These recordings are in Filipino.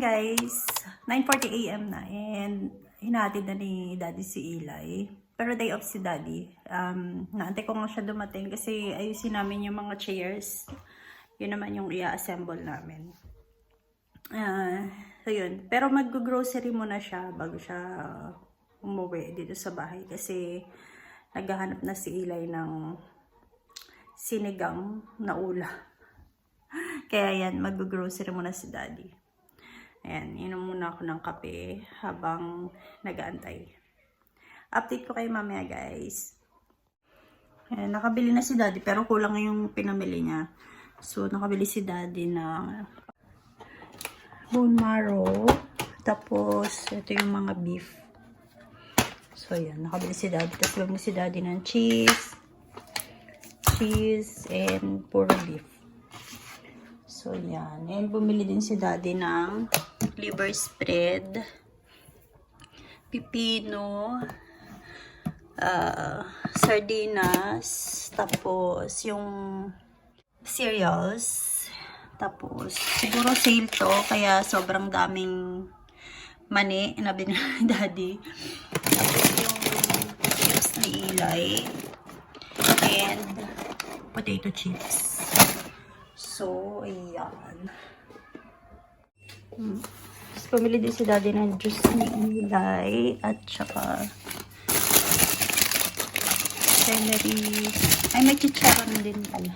guys, 9:40 AM na and hinatid na ni Daddy si Eli. Pero day off si Daddy. Naantay ko nga siya dumating kasi ayusin namin yung mga chairs. Yun naman yung i-assemble namin. So yun. Pero mag-grocery muna siya bago siya umuwi dito sa bahay kasi naghahanap na si Eli ng sinigang na ulam. Kaya yan, mag-grocery muna si Daddy. Ayan, inom muna ako ng kape habang nag-aantay. Update ko kayo mamaya, guys. Ayan, nakabili na si Daddy pero kulang yung pinamili niya. So, nakabili si Daddy na bone marrow. Tapos, ito yung mga beef. So, ayan, nakabili si Daddy. Tapos, bumili si Daddy ng cheese, and puro beef. So, yan. And bumili din si Daddy ng liver spread, pipino, sardinas, tapos yung cereals. Tapos, siguro sale to, kaya sobrang daming mani na binili ni Daddy. Tapos yung chips ni Eli. And potato chips. So, ayan. Tapos, pumili din si Daddy ng juice ni Eli. At saka celery. Ay, may chicharon din pala.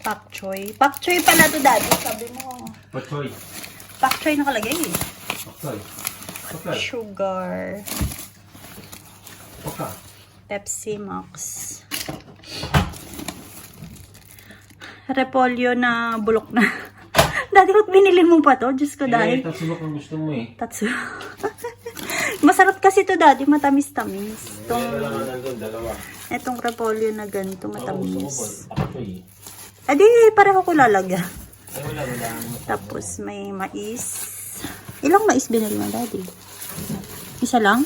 Pak choy. Pak choy pala to, Daddy. Sabi mo. Pak choy. Pak choy nakalagay eh. Pak choy. Okay. Sugar. Okay. Pepsi Max. Repolyo na bulok na. Dati ba't binili mo pa to? Diyos ko, dahil. Tatsubo kung gusto mo eh. Tatsubo. Masarap kasi to, Daddy. Matamis-tamis. Itong repolyo na ganito, matamis. Adi, pareho ko lalagyan. Tapos may mais. Ilang mais binili mo, Daddy? Isa lang?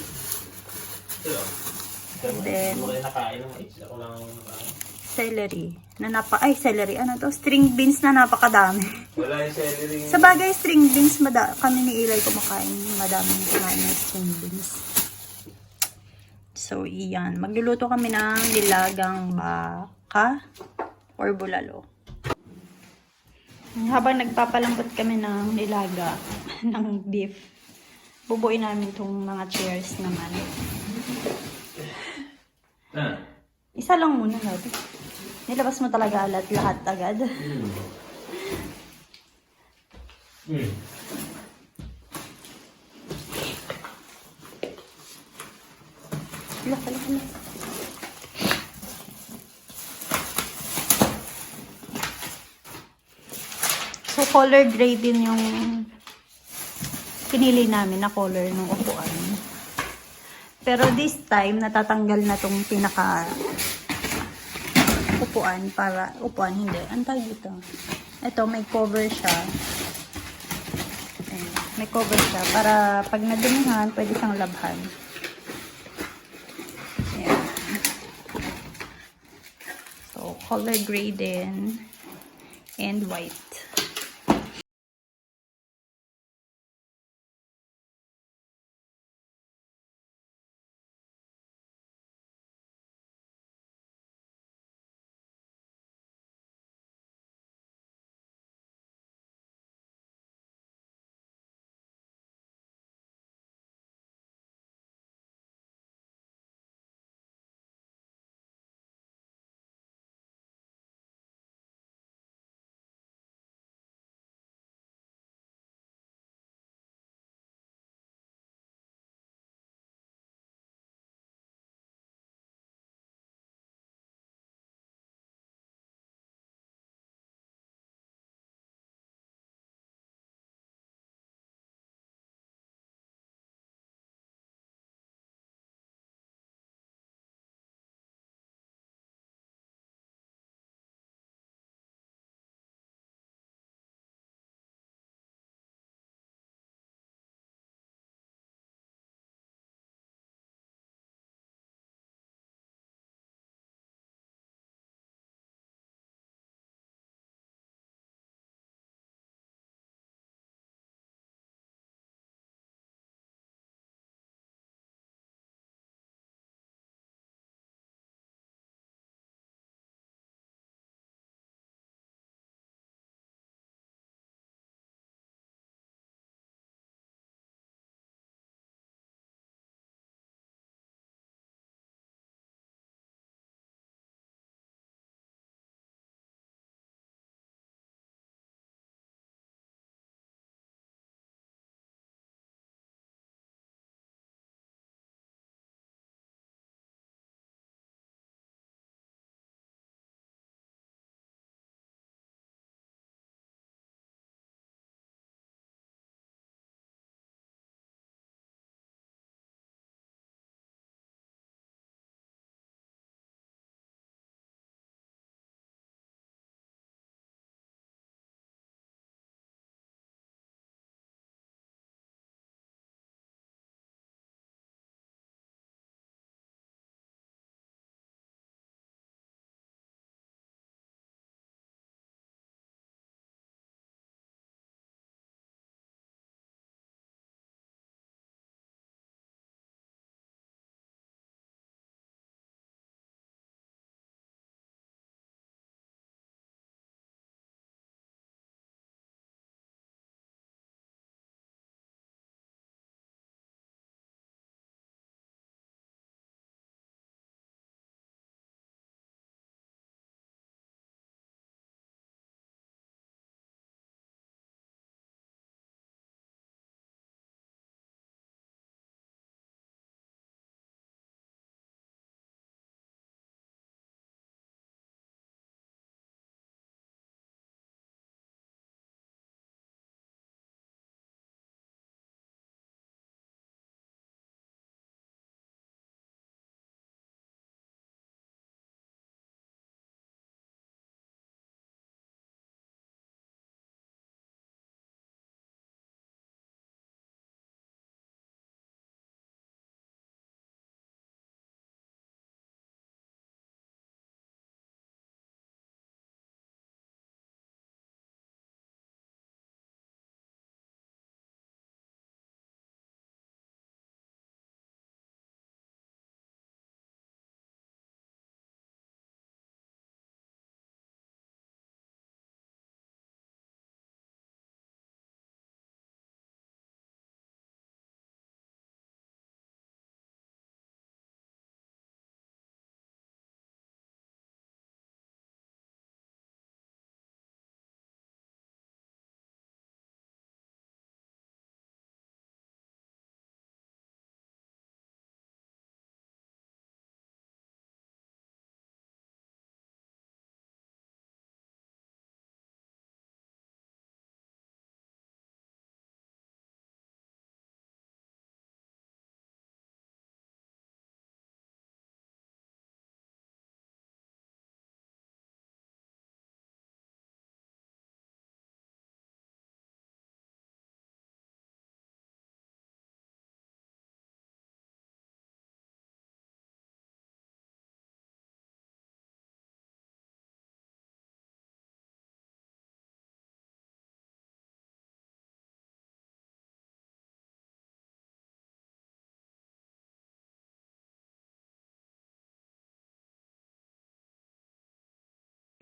And then, celery. Celery. Ano to? String beans na napakadami. Wala yung celery. Sa bagay, string beans, kami ni Eli kumakain. Madaming kumain ng string beans. So, iyan. Magluluto kami ng nilagang baka or bulalo. Habang nagpapalambot kami ng nilaga ng beef, bubuin namin itong mga chairs naman. Isa lang muna, Daddy. Nilabas mo talaga lahat agad. Hala. So, color gray din yung pinili namin na color ng upuan. Pero this time, natatanggal na tong pinaka upuan para upuan hindi. Ang tawag dito. Ito, may cover siya. Ayan, may cover siya para pag nadumihan, pwede siyang labhan. Ayan. So, color gray din and white.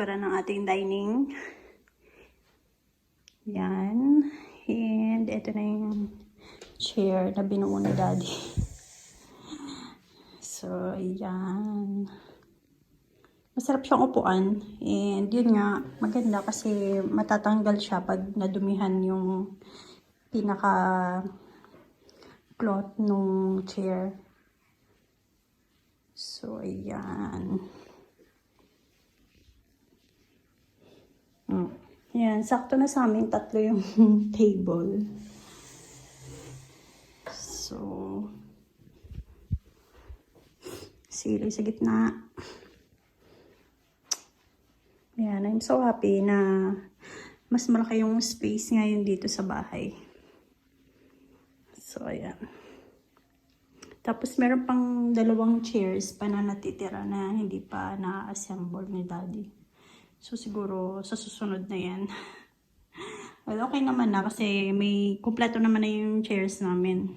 Para ng ating dining. Yan. And ito na yung chair na binuo ni Daddy. So, yan. Masarap siyang upuan. And yun nga, maganda kasi matatanggal siya pag nadumihan yung pinaka cloth nung chair. So, ayan. Yan, sakto na sa amin, 3 yung table. So, sili sa gitna. Yan, I'm so happy na mas malaki yung space ngayon dito sa bahay. So, ayan. Tapos, meron pang 2 chairs pa na natitira na hindi pa na-assemble ni Daddy. So, siguro sa susunod na yan. Well, okay naman na kasi may kumpleto naman na yung chairs namin.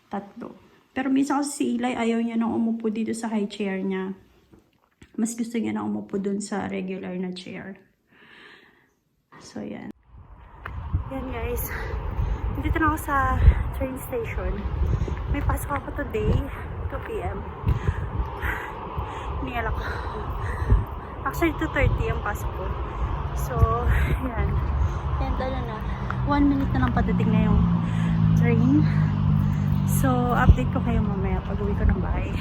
3. Pero minsan kasi si Eli ayaw niya nang umupo dito sa high chair niya. Mas gusto niya na umupo dun sa regular na chair. So, yan. Yan guys. Dito na ako sa train station. May pasok ako today, 2 p.m. Hinihal ako. Actually, 2:30 ang pasok ko. So, yan. Yan, na. 1 minute na lang padating na yung train. So, update ko kayo mamaya pag uwi ko ng bahay.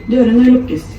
Dörren har lukkes.